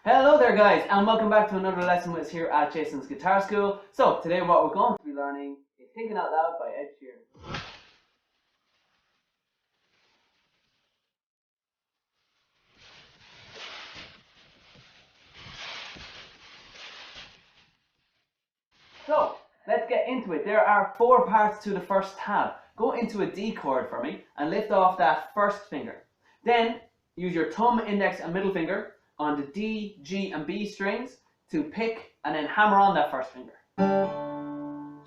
Hello there guys, and welcome back to another lesson with us here at Jason's Guitar School. So today what we're going to be learning is Thinking Out Loud by Ed Sheeran. So let's get into it. There are 4 parts to the first tab. Go into a D chord for me and lift off that first finger. Then use your thumb, index and middle finger on the D, G and B strings to pick and then hammer on that first finger.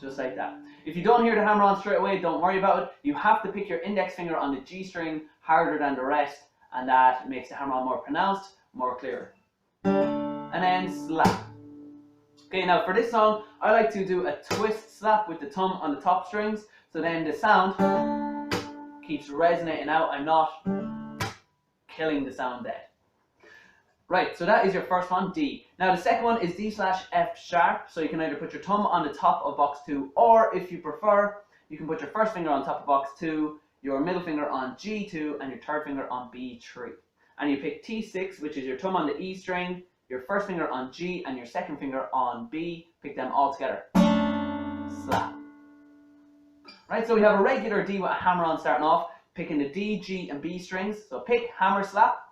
Just like that. If you don't hear the hammer on straight away, don't worry about it. You have to pick your index finger on the G string harder than the rest, and that makes the hammer on more pronounced, more clear. And then slap. Okay, now for this song, I like to do a twist slap with the thumb on the top strings, so then the sound keeps resonating out. I'm not killing the sound dead. Right, so that is your first one, D. Now the second one is D/F sharp, so you can either put your thumb on the top of box 2, or if you prefer, you can put your first finger on top of box 2, your middle finger on G2, and your third finger on B3. And you pick T6, which is your thumb on the E string, your first finger on G, and your second finger on B. Pick them all together. Slap. Right, so we have a regular D with a hammer on starting off, picking the D, G, and B strings. So pick, hammer, slap.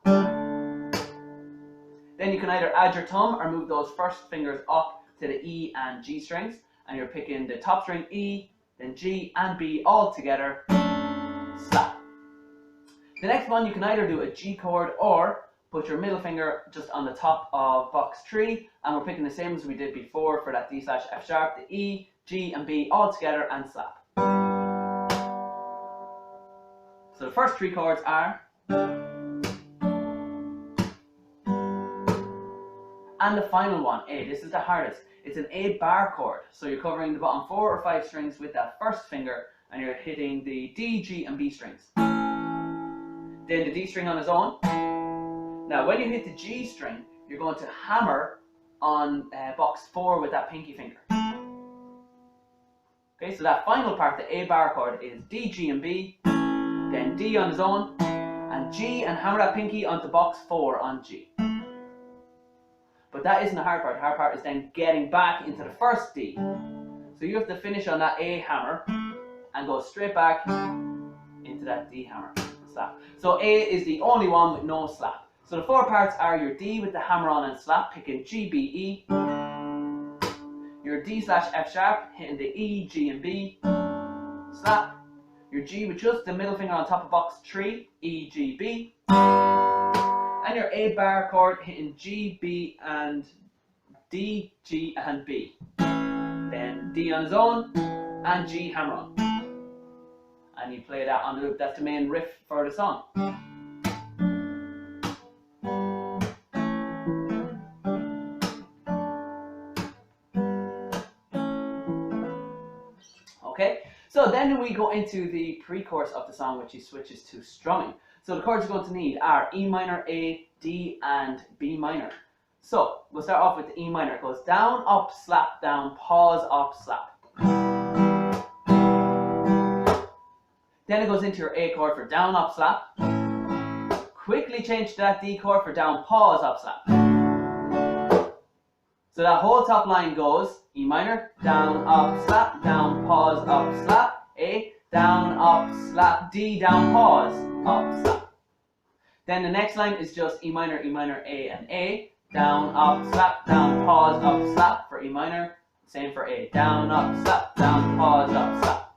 Then you can either add your thumb or move those first fingers up to the E and G strings, and you're picking the top string E, then G and B all together, slap. The next one you can either do a G chord or put your middle finger just on the top of box 3, and we're picking the same as we did before for that D/F sharp, the E, G and B all together and slap. So the first 3 chords are, and the final one, A. This is the hardest. It's an A bar chord. So you're covering the bottom 4 or 5 strings with that first finger, and you're hitting the D, G, and B strings. Then the D string on its own. Now when you hit the G string, you're going to hammer on box 4 with that pinky finger. Okay, so that final part, the A bar chord, is D, G, and B, then D on its own, and G, and hammer that pinky onto box 4 on G. But that isn't the hard part. The hard part is then getting back into the first D. So you have to finish on that A hammer and go straight back into that D hammer. Slap. So A is the only one with no slap. So the 4 parts are your D with the hammer on and slap, picking G, B, E. Your D/F sharp, hitting the E, G, and B. Slap. Your G with just the middle finger on top of box 3, E, G, B. And your A bar chord hitting G, B, and D, G, and B. Then D on its own, and G hammer on. And you play that on the loop. That's the main riff for the song. Okay, so then we go into the pre-chorus of the song, which switches to strumming. So the chords you're going to need are E minor, A, D, and B minor. So we'll start off with the E minor. It goes down, up, slap, down, pause, up, slap. Then it goes into your A chord for down, up, slap. Quickly change to that D chord for down, pause, up, slap. So that whole top line goes E minor, down, up, slap, down, pause, up, slap. A, down, up, slap, D, down, pause, up, slap. Then the next line is just E minor, A, and A. Down, up, slap, down, pause, up, slap for E minor. Same for A. Down, up, slap, down, pause, up, slap.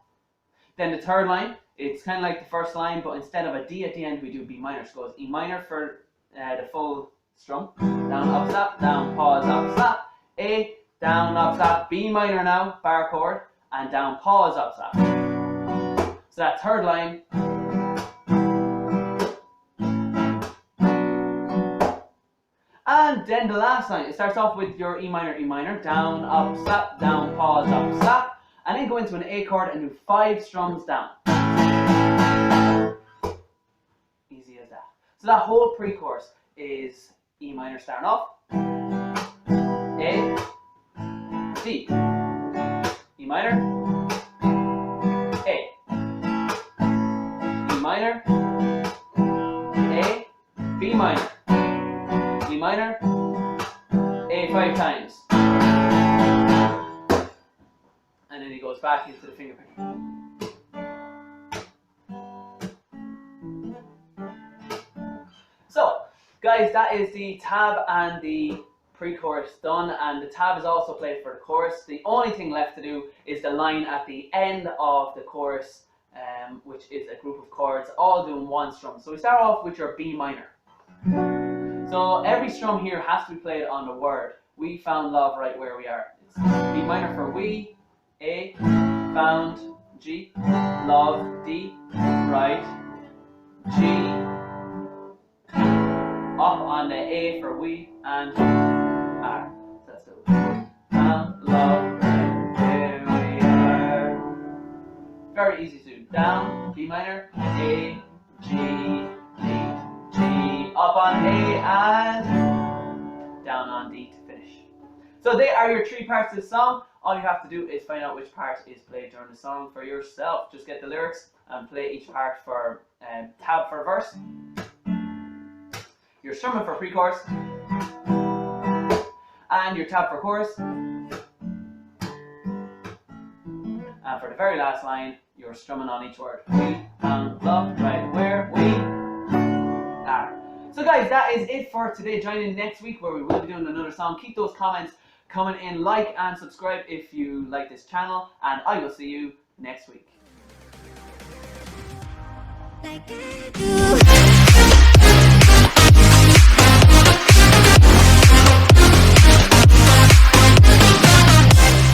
Then the third line, it's kind of like the first line, but instead of a D at the end, we do B minor. So it goes E minor for the full strum. Down, up, slap, down, pause, up, slap. A, down, up, slap, B minor now, bar chord, and down, pause, up, slap. So that third line, and then the last line, it starts off with your E minor, down, up, slap, down, pause, up, slap, and then go into an A chord and do 5 strums down. Easy as that. So that whole pre-chorus is E minor starting off, A, D, E minor, A, E minor, A, B minor, E minor, 5 times. And then he goes back into the finger picking. So, guys, that is the tab and the pre-chorus done, and the tab is also played for the chorus. The only thing left to do is the line at the end of the chorus, which is a group of chords all doing one strum. So we start off with your B minor. So every strum here has to be played on the word. We found love right where we are. It's B minor for we, A, found, G, love, D, right, G, up on the A for we, and R. That's the found, love, right where we are. Very easy to do. Down, B minor, A, G, D, G, up on A, and down on D to finish. So they are your 3 parts of the song. All you have to do is find out which part is played during the song for yourself. Just get the lyrics and play each part for tab for verse, your strumming for pre-chorus, and your tab for chorus. And for the very last line, you're strumming on each word. We found love right where we are. So guys, that is it for today. Join in next week where we will be doing another song. Keep those comments coming in, like and subscribe if you like this channel, and I will see you next week. Like I do.